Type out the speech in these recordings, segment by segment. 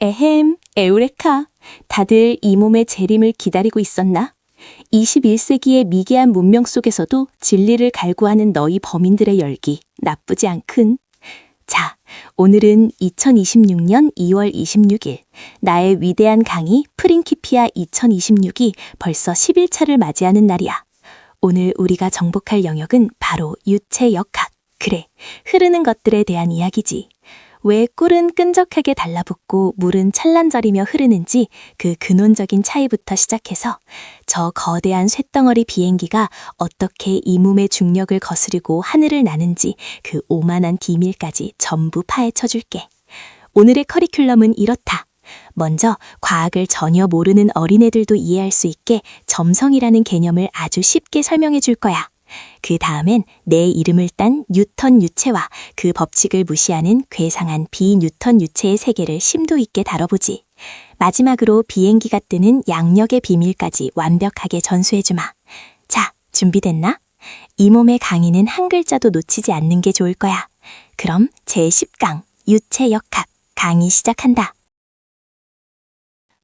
에헴, 에우레카. 다들 이 몸의 재림을 기다리고 있었나? 21세기의 미개한 문명 속에서도 진리를 갈구하는 너희 범인들의 열기, 나쁘지 않군. 자, 오늘은 2026년 2월 26일, 나의 위대한 강의 프린키피아 2026이 벌써 10일차를 맞이하는 날이야. 오늘 우리가 정복할 영역은 바로 유체역학. 그래, 흐르는 것들에 대한 이야기지. 왜 꿀은 끈적하게 달라붙고 물은 찰랑거리며 흐르는지 그 근원적인 차이부터 시작해서 저 거대한 쇳덩어리 비행기가 어떻게 이 몸의 중력을 거스르고 하늘을 나는지 그 오만한 비밀까지 전부 파헤쳐 줄게. 오늘의 커리큘럼은 이렇다. 먼저 과학을 전혀 모르는 어린애들도 이해할 수 있게 점성이라는 개념을 아주 쉽게 설명해 줄 거야. 그 다음엔 내 이름을 딴 뉴턴 유체와 그 법칙을 무시하는 괴상한 비뉴턴 유체의 세계를 심도 있게 다뤄보지. 마지막으로 비행기가 뜨는 양력의 비밀까지 완벽하게 전수해주마. 자, 준비됐나? 이 몸의 강의는 한 글자도 놓치지 않는 게 좋을 거야. 그럼 제10강 유체역학 강의 시작한다.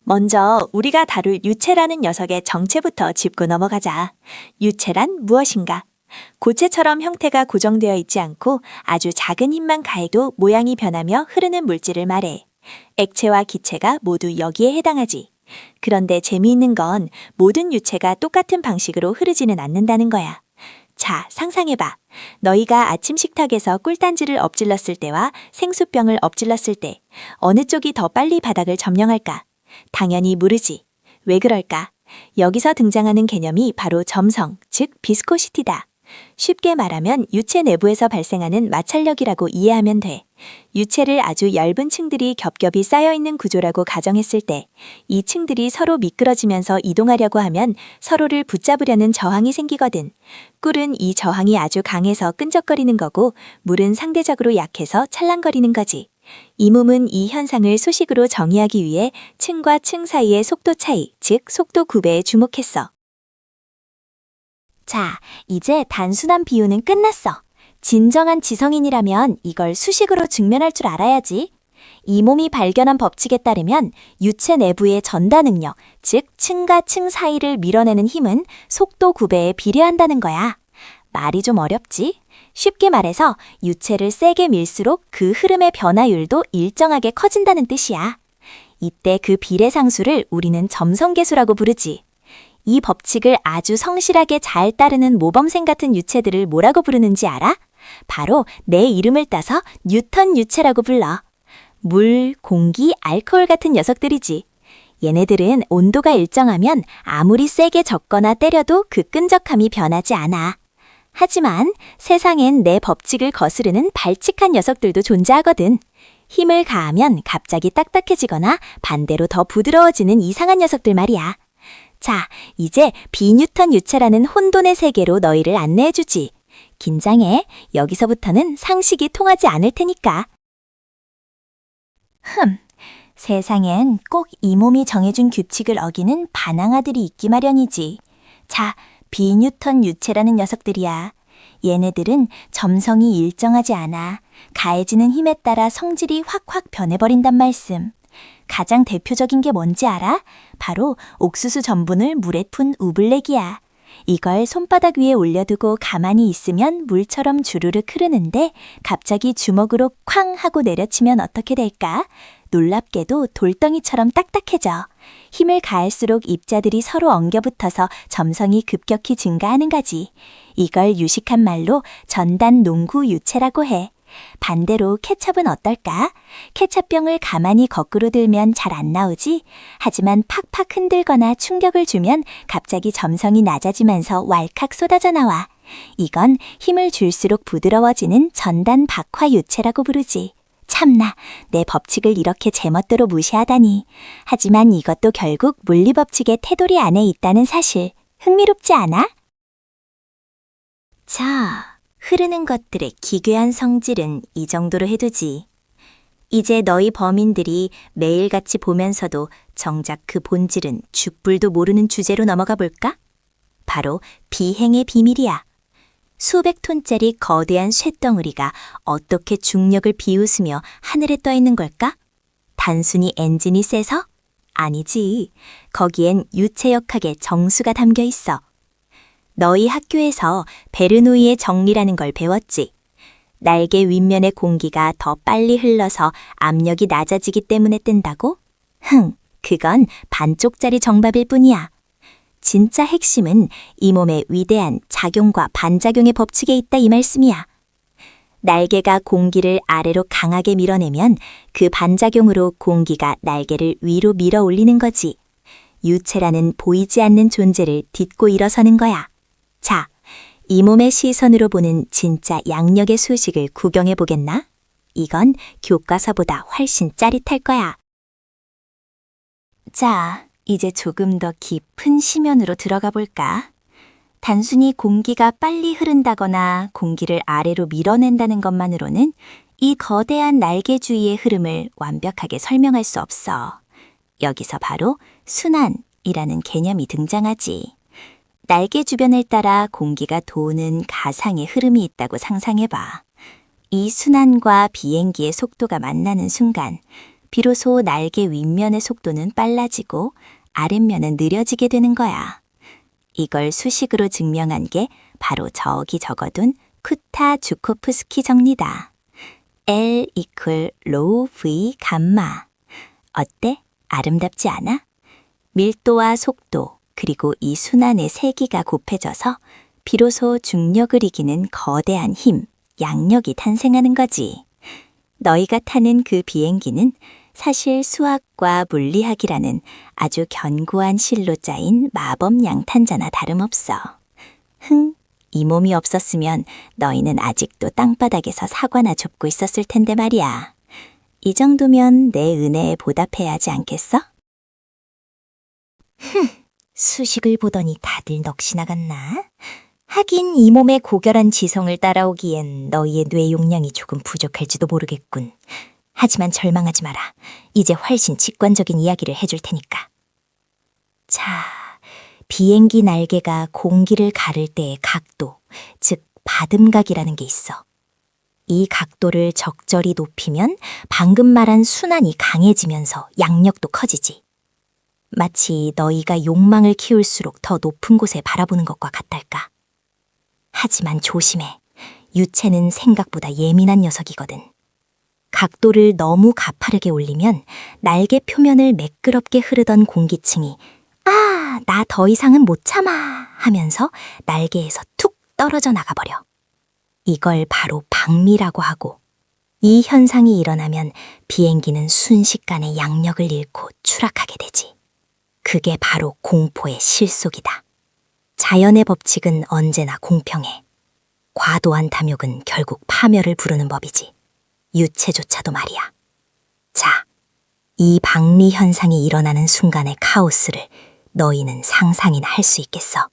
먼저 우리가 다룰 유체라는 녀석의 정체부터 짚고 넘어가자. 유체란 무엇인가? 고체처럼 형태가 고정되어 있지 않고 아주 작은 힘만 가해도 모양이 변하며 흐르는 물질을 말해. 액체와 기체가 모두 여기에 해당하지. 그런데 재미있는 건 모든 유체가 똑같은 방식으로 흐르지는 않는다는 거야. 자, 상상해봐. 너희가 아침 식탁에서 꿀단지를 엎질렀을 때와 생수병을 엎질렀을 때 어느 쪽이 더 빨리 바닥을 점령할까? 당연히 모르지. 왜 그럴까? 여기서 등장하는 개념이 바로 점성, 즉 비스코시티다. 쉽게 말하면 유체 내부에서 발생하는 마찰력이라고 이해하면 돼. 유체를 아주 얇은 층들이 겹겹이 쌓여있는 구조라고 가정했을 때 이 층들이 서로 미끄러지면서 이동하려고 하면 서로를 붙잡으려는 저항이 생기거든. 꿀은 이 저항이 아주 강해서 끈적거리는 거고 물은 상대적으로 약해서 찰랑거리는 거지. 이 몸은 이 현상을 소식으로 정의하기 위해 층과 층 사이의 속도 차이, 즉 속도 구배에 주목했어. 자, 이제 단순한 비유는 끝났어. 진정한 지성인이라면 이걸 수식으로 증명할 줄 알아야지. 이 몸이 발견한 법칙에 따르면 유체 내부의 전다 능력, 즉 층과 층 사이를 밀어내는 힘은 속도 구배에 비례한다는 거야. 말이 좀 어렵지? 쉽게 말해서 유체를 세게 밀수록 그 흐름의 변화율도 일정하게 커진다는 뜻이야. 이때 그 비례상수를 우리는 점성계수라고 부르지. 이 법칙을 아주 성실하게 잘 따르는 모범생 같은 유체들을 뭐라고 부르는지 알아? 바로 내 이름을 따서 뉴턴 유체라고 불러. 물, 공기, 알코올 같은 녀석들이지. 얘네들은 온도가 일정하면 아무리 세게 젓거나 때려도 그 끈적함이 변하지 않아. 하지만 세상엔 내 법칙을 거스르는 발칙한 녀석들도 존재하거든. 힘을 가하면 갑자기 딱딱해지거나 반대로 더 부드러워지는 이상한 녀석들 말이야. 자, 이제 비뉴턴 유체라는 혼돈의 세계로 너희를 안내해주지. 긴장해. 여기서부터는 상식이 통하지 않을 테니까. 세상엔 꼭 이 몸이 정해준 규칙을 어기는 반항아들이 있기 마련이지. 자, 비뉴턴 유체라는 녀석들이야. 얘네들은 점성이 일정하지 않아. 가해지는 힘에 따라 성질이 확확 변해버린단 말씀. 가장 대표적인 게 뭔지 알아? 바로 옥수수 전분을 물에 푼 우블랙이야. 이걸 손바닥 위에 올려두고 가만히 있으면 물처럼 주르륵 흐르는데 갑자기 주먹으로 쾅 하고 내려치면 어떻게 될까? 놀랍게도 돌덩이처럼 딱딱해져. 힘을 가할수록 입자들이 서로 엉겨붙어서 점성이 급격히 증가하는 거지. 이걸 유식한 말로 전단 농구 유체라고 해. 반대로 케첩은 어떨까? 케첩병을 가만히 거꾸로 들면 잘 안 나오지? 하지만 팍팍 흔들거나 충격을 주면 갑자기 점성이 낮아지면서 왈칵 쏟아져 나와. 이건 힘을 줄수록 부드러워지는 전단 박화 유체라고 부르지. 참나, 내 법칙을 이렇게 제멋대로 무시하다니. 하지만 이것도 결국 물리법칙의 테두리 안에 있다는 사실. 흥미롭지 않아? 자, 흐르는 것들의 기괴한 성질은 이 정도로 해두지. 이제 너희 범인들이 매일같이 보면서도 정작 그 본질은 쥐뿔도 모르는 주제로 넘어가 볼까? 바로 비행의 비밀이야. 수백 톤짜리 거대한 쇳덩어리가 어떻게 중력을 비웃으며 하늘에 떠 있는 걸까? 단순히 엔진이 세서? 아니지. 거기엔 유체역학의 정수가 담겨 있어. 너희 학교에서 베르노이의 정리라는 걸 배웠지. 날개 윗면의 공기가 더 빨리 흘러서 압력이 낮아지기 때문에 뜬다고? 그건 반쪽짜리 정답일 뿐이야. 진짜 핵심은 이 몸의 위대한 작용과 반작용의 법칙에 있다 이 말씀이야. 날개가 공기를 아래로 강하게 밀어내면 그 반작용으로 공기가 날개를 위로 밀어 올리는 거지. 유체라는 보이지 않는 존재를 딛고 일어서는 거야. 자, 이 몸의 시선으로 보는 진짜 양력의 수식을 구경해 보겠나? 이건 교과서보다 훨씬 짜릿할 거야. 자, 이제 조금 더 깊은 심연으로 들어가 볼까? 단순히 공기가 빨리 흐른다거나 공기를 아래로 밀어낸다는 것만으로는 이 거대한 날개 주위의 흐름을 완벽하게 설명할 수 없어. 여기서 바로 순환이라는 개념이 등장하지. 날개 주변을 따라 공기가 도는 가상의 흐름이 있다고 상상해봐. 이 순환과 비행기의 속도가 만나는 순간, 비로소 날개 윗면의 속도는 빨라지고 아랫면은 느려지게 되는 거야. 이걸 수식으로 증명한 게 바로 저기 적어둔 쿠타-주코프스키 정리다. L equal rho v 감마. 어때? 아름답지 않아? 밀도와 속도, 그리고 이 순환의 세기가 곱해져서 비로소 중력을 이기는 거대한 힘, 양력이 탄생하는 거지. 너희가 타는 그 비행기는 사실 수학과 물리학이라는 아주 견고한 실로 짜인 마법 양탄자나 다름없어. 이 몸이 없었으면 너희는 아직도 땅바닥에서 사과나 줍고 있었을 텐데 말이야. 이 정도면 내 은혜에 보답해야 하지 않겠어? 수식을 보더니 다들 넋이 나갔나? 하긴 이 몸의 고결한 지성을 따라오기엔 너희의 뇌 용량이 조금 부족할지도 모르겠군. 하지만 절망하지 마라. 이제 훨씬 직관적인 이야기를 해줄 테니까. 자, 비행기 날개가 공기를 가를 때의 각도, 즉 받음각이라는 게 있어. 이 각도를 적절히 높이면 방금 말한 순환이 강해지면서 양력도 커지지. 마치 너희가 욕망을 키울수록 더 높은 곳에 바라보는 것과 같달까. 하지만 조심해. 유체는 생각보다 예민한 녀석이거든. 각도를 너무 가파르게 올리면 날개 표면을 매끄럽게 흐르던 공기층이 나 더 이상은 못 참아 하면서 날개에서 툭 떨어져 나가버려. 이걸 바로 박미라고 하고, 이 현상이 일어나면 비행기는 순식간에 양력을 잃고 추락하게 되지. 그게 바로 공포의 실속이다. 자연의 법칙은 언제나 공평해. 과도한 탐욕은 결국 파멸을 부르는 법이지. 유체조차도 말이야. 자, 이 박미 현상이 일어나는 순간의 카오스를 너희는 상상이나 할 수 있겠어.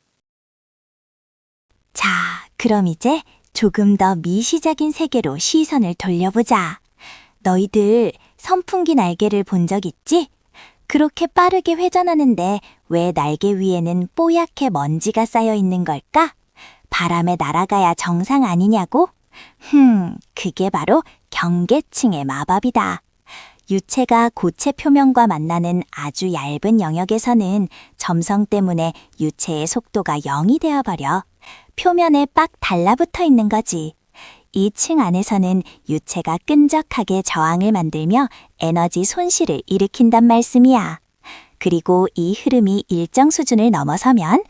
자, 그럼 이제 조금 더 미시적인 세계로 시선을 돌려보자. 너희들 선풍기 날개를 본 적 있지? 그렇게 빠르게 회전하는데 왜 날개 위에는 뽀얗게 먼지가 쌓여 있는 걸까? 바람에 날아가야 정상 아니냐고? 그게 바로 경계층의 마법이다. 유체가 고체 표면과 만나는 아주 얇은 영역에서는 점성 때문에 유체의 속도가 0이 되어버려 표면에 빡 달라붙어 있는 거지. 이 층 안에서는 유체가 끈적하게 저항을 만들며 에너지 손실을 일으킨단 말씀이야. 그리고 이 흐름이 일정 수준을 넘어서면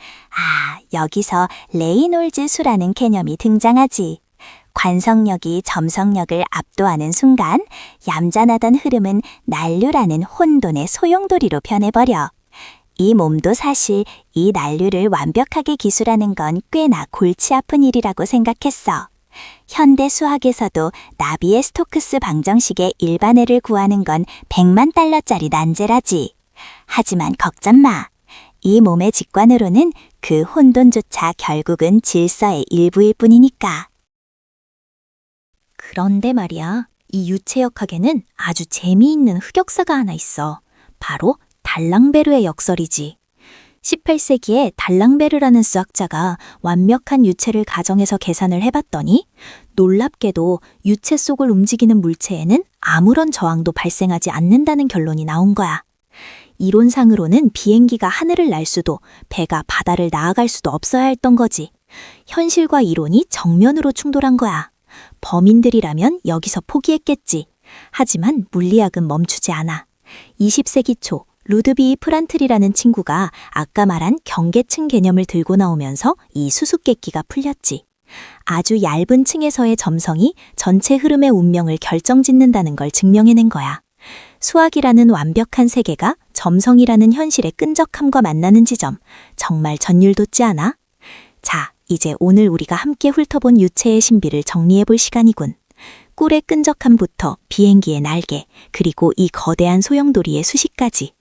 여기서 레이놀즈 수라는 개념이 등장하지. 관성력이 점성력을 압도하는 순간 얌전하던 흐름은 난류라는 혼돈의 소용돌이로 변해버려. 이 몸도 사실 이 난류를 완벽하게 기술하는 건 꽤나 골치 아픈 일이라고 생각했어. 현대 수학에서도 나비의 스토크스 방정식의 일반회를 구하는 건 100만 달러짜리 난제라지. 하지만 걱정 마. 이 몸의 직관으로는 그 혼돈조차 결국은 질서의 일부일 뿐이니까. 그런데 말이야, 이 유체역학에는 아주 재미있는 흑역사가 하나 있어. 바로 달랑베르의 역설이지. 18세기에 달랑베르라는 수학자가 완벽한 유체를 가정해서 계산을 해봤더니 놀랍게도 유체 속을 움직이는 물체에는 아무런 저항도 발생하지 않는다는 결론이 나온 거야. 이론상으로는 비행기가 하늘을 날 수도 배가 바다를 나아갈 수도 없어야 했던 거지. 현실과 이론이 정면으로 충돌한 거야. 범인들이라면 여기서 포기했겠지. 하지만 물리학은 멈추지 않아. 20세기 초 루드비히 프란틀이라는 친구가 아까 말한 경계층 개념을 들고 나오면서 이 수수께끼가 풀렸지. 아주 얇은 층에서의 점성이 전체 흐름의 운명을 결정짓는다는 걸 증명해낸 거야. 수학이라는 완벽한 세계가 점성이라는 현실의 끈적함과 만나는 지점, 정말 전율돋지 않아? 자, 이제 오늘 우리가 함께 훑어본 유체의 신비를 정리해볼 시간이군. 꿀의 끈적함부터 비행기의 날개, 그리고 이 거대한 소용돌이의 수식까지.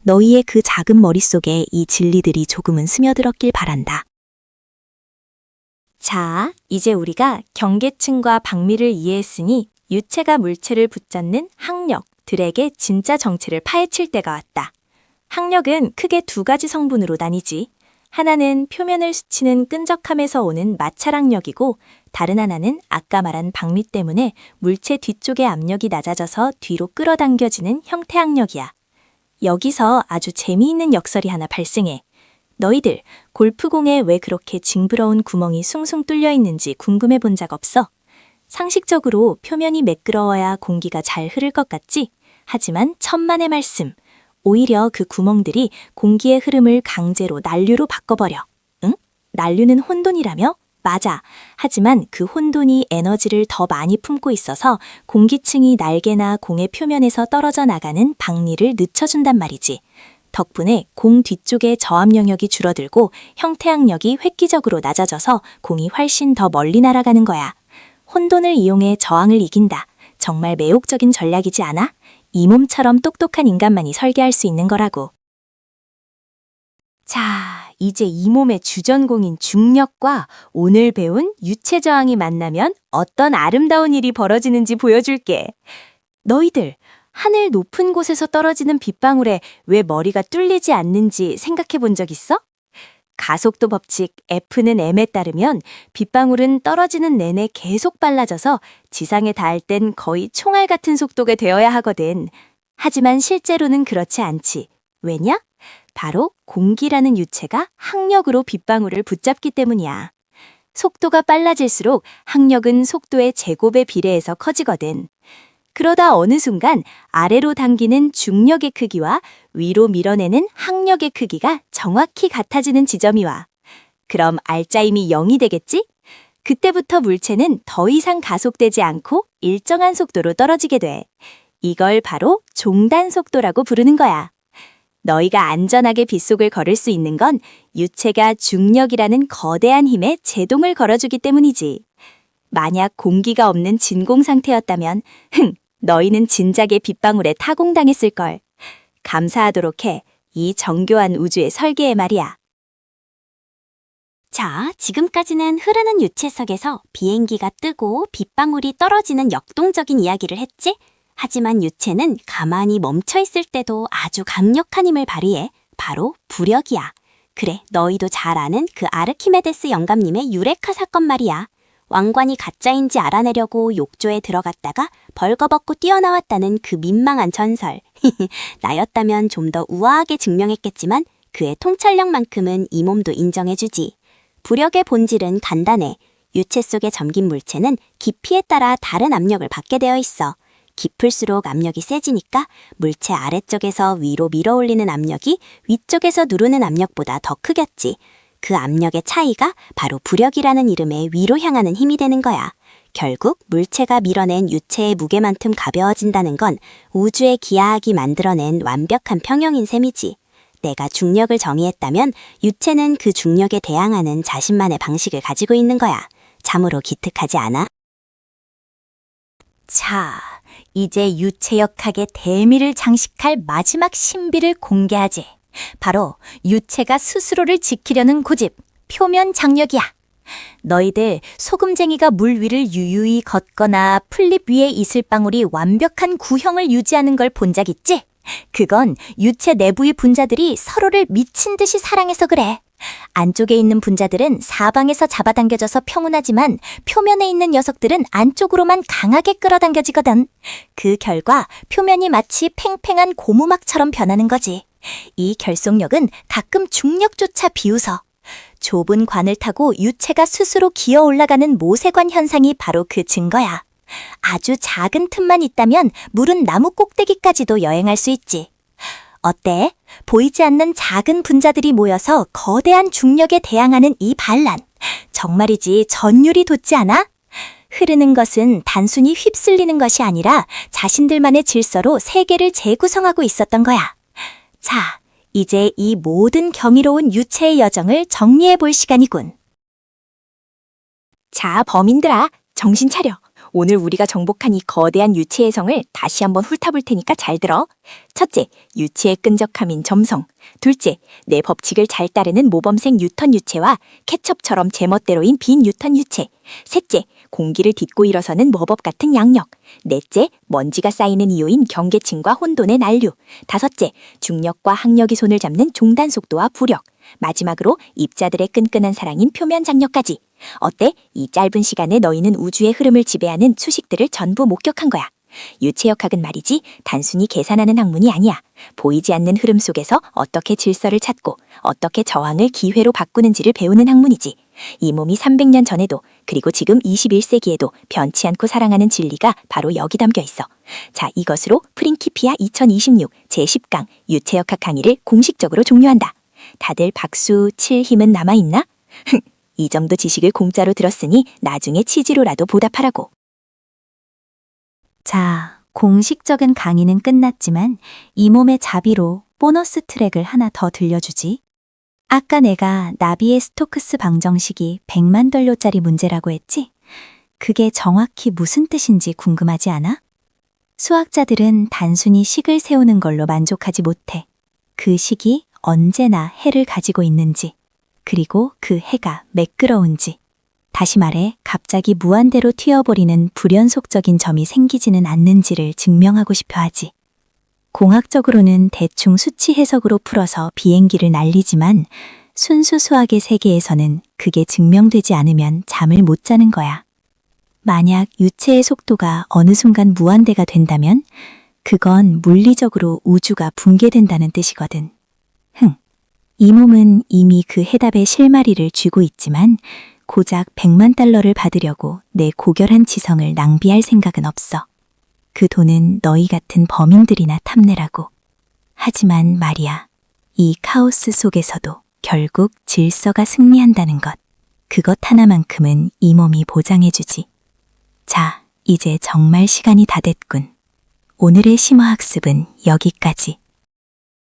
너희의 그 작은 머릿속에 이 진리들이 조금은 스며들었길 바란다. 자, 이제 우리가 경계층과 방미를 이해했으니 유체가 물체를 붙잡는 항력들에게 진짜 정체를 파헤칠 때가 왔다. 항력은 크게 두 가지 성분으로 나뉘지. 하나는 표면을 스치는 끈적함에서 오는 마찰항력이고 다른 하나는 아까 말한 방미 때문에 물체 뒤쪽의 압력이 낮아져서 뒤로 끌어당겨지는 형태항력이야. 여기서 아주 재미있는 역설이 하나 발생해. 너희들 골프공에 왜 그렇게 징그러운 구멍이 숭숭 뚫려 있는지 궁금해 본 적 없어? 상식적으로 표면이 매끄러워야 공기가 잘 흐를 것 같지? 하지만 천만의 말씀. 오히려 그 구멍들이 공기의 흐름을 강제로 난류로 바꿔버려. 응? 난류는 혼돈이라며? 맞아. 하지만 그 혼돈이 에너지를 더 많이 품고 있어서 공기층이 날개나 공의 표면에서 떨어져 나가는 방리를 늦춰준단 말이지. 덕분에 공 뒤쪽의 저압 영역이 줄어들고 형태항력이 획기적으로 낮아져서 공이 훨씬 더 멀리 날아가는 거야. 혼돈을 이용해 저항을 이긴다. 정말 매혹적인 전략이지 않아? 이 몸처럼 똑똑한 인간만이 설계할 수 있는 거라고. 자, 이제 이 몸의 주전공인 중력과 오늘 배운 유체 저항이 만나면 어떤 아름다운 일이 벌어지는지 보여줄게. 너희들, 하늘 높은 곳에서 떨어지는 빗방울에 왜 머리가 뚫리지 않는지 생각해 본 적 있어? 가속도 법칙 F는 M에 따르면 빗방울은 떨어지는 내내 계속 빨라져서 지상에 닿을 땐 거의 총알 같은 속도가 되어야 하거든. 하지만 실제로는 그렇지 않지. 왜냐? 바로 공기라는 유체가 항력으로 빗방울을 붙잡기 때문이야. 속도가 빨라질수록 항력은 속도의 제곱에 비례해서 커지거든. 그러다 어느 순간 아래로 당기는 중력의 크기와 위로 밀어내는 항력의 크기가 정확히 같아지는 지점이 와. 그럼 알짜임이 0이 되겠지? 그때부터 물체는 더 이상 가속되지 않고 일정한 속도로 떨어지게 돼. 이걸 바로 종단 속도라고 부르는 거야. 너희가 안전하게 빗속을 걸을 수 있는 건 유체가 중력이라는 거대한 힘에 제동을 걸어주기 때문이지. 만약 공기가 없는 진공 상태였다면 너희는 진작에 빗방울에 타공당했을걸. 감사하도록 해. 이 정교한 우주의 설계에 말이야. 자, 지금까지는 흐르는 유체 속에서 비행기가 뜨고 빗방울이 떨어지는 역동적인 이야기를 했지? 하지만 유체는 가만히 멈춰 있을 때도 아주 강력한 힘을 발휘해. 바로 부력이야. 그래, 너희도 잘 아는 그 아르키메데스 영감님의 유레카 사건 말이야. 왕관이 가짜인지 알아내려고 욕조에 들어갔다가 벌거벗고 뛰어나왔다는 그 민망한 전설. 나였다면 좀 더 우아하게 증명했겠지만 그의 통찰력만큼은 이 몸도 인정해주지. 부력의 본질은 간단해. 유체 속에 잠긴 물체는 깊이에 따라 다른 압력을 받게 되어 있어. 깊을수록 압력이 세지니까 물체 아래쪽에서 위로 밀어올리는 압력이 위쪽에서 누르는 압력보다 더 크겠지. 그 압력의 차이가 바로 부력이라는 이름의 위로 향하는 힘이 되는 거야. 결국 물체가 밀어낸 유체의 무게만큼 가벼워진다는 건 우주의 기하학이 만들어낸 완벽한 평형인 셈이지. 내가 중력을 정의했다면 유체는 그 중력에 대항하는 자신만의 방식을 가지고 있는 거야. 참으로 기특하지 않아? 자, 이제 유체역학의 대미를 장식할 마지막 신비를 공개하지. 바로 유체가 스스로를 지키려는 고집, 표면 장력이야. 너희들 소금쟁이가 물 위를 유유히 걷거나 풀잎 위에 이슬방울이 완벽한 구형을 유지하는 걸 본 적 있지? 그건 유체 내부의 분자들이 서로를 미친 듯이 사랑해서 그래. 안쪽에 있는 분자들은 사방에서 잡아당겨져서 평온하지만 표면에 있는 녀석들은 안쪽으로만 강하게 끌어당겨지거든. 그 결과 표면이 마치 팽팽한 고무막처럼 변하는 거지. 이 결속력은 가끔 중력조차 비웃어. 좁은 관을 타고 유체가 스스로 기어 올라가는 모세관 현상이 바로 그 증거야. 아주 작은 틈만 있다면 물은 나무 꼭대기까지도 여행할 수 있지. 어때? 보이지 않는 작은 분자들이 모여서 거대한 중력에 대항하는 이 반란. 정말이지 전율이 돋지 않아? 흐르는 것은 단순히 휩쓸리는 것이 아니라 자신들만의 질서로 세계를 재구성하고 있었던 거야. 자, 이제 이 모든 경이로운 유체의 여정을 정리해 볼 시간이군. 자, 범인들아, 정신 차려. 오늘 우리가 정복한 이 거대한 유체의 성을 다시 한번 훑어볼 테니까 잘 들어. 첫째, 유체의 끈적함인 점성. 둘째, 내 법칙을 잘 따르는 모범생 뉴턴 유체와 케첩처럼 제멋대로인 빈 뉴턴 유체. 셋째, 공기를 딛고 일어서는 머법 같은 양력. 넷째, 먼지가 쌓이는 이유인 경계층과 혼돈의 난류. 다섯째, 중력과 항력이 손을 잡는 종단 속도와 부력. 마지막으로 입자들의 끈끈한 사랑인 표면 장력까지. 어때? 이 짧은 시간에 너희는 우주의 흐름을 지배하는 수식들을 전부 목격한 거야. 유체역학은 말이지 단순히 계산하는 학문이 아니야. 보이지 않는 흐름 속에서 어떻게 질서를 찾고 어떻게 저항을 기회로 바꾸는지를 배우는 학문이지. 이 몸이 300년 전에도 그리고 지금 21세기에도 변치 않고 사랑하는 진리가 바로 여기 담겨 있어. 자, 이것으로 프린키피아 2026 제10강 유체역학 강의를 공식적으로 종료한다. 다들 박수 칠 힘은 남아있나? 이 정도 지식을 공짜로 들었으니 나중에 치지로라도 보답하라고. 자, 공식적인 강의는 끝났지만 이 몸의 자비로 보너스 트랙을 하나 더 들려주지. 아까 내가 나비의 스토크스 방정식이 100만 달러짜리 문제라고 했지? 그게 정확히 무슨 뜻인지 궁금하지 않아? 수학자들은 단순히 식을 세우는 걸로 만족하지 못해. 그 식이 언제나 해를 가지고 있는지, 그리고 그 해가 매끄러운지, 다시 말해 갑자기 무한대로 튀어버리는 불연속적인 점이 생기지는 않는지를 증명하고 싶어 하지. 공학적으로는 대충 수치 해석으로 풀어서 비행기를 날리지만 순수 수학의 세계에서는 그게 증명되지 않으면 잠을 못 자는 거야. 만약 유체의 속도가 어느 순간 무한대가 된다면 그건 물리적으로 우주가 붕괴된다는 뜻이거든. 이 몸은 이미 그 해답의 실마리를 쥐고 있지만 고작 100만 달러를 받으려고 내 고결한 지성을 낭비할 생각은 없어. 그 돈은 너희 같은 범인들이나 탐내라고. 하지만 말이야, 이 카오스 속에서도 결국 질서가 승리한다는 것. 그것 하나만큼은 이 몸이 보장해주지. 자, 이제 정말 시간이 다 됐군. 오늘의 심화학습은 여기까지.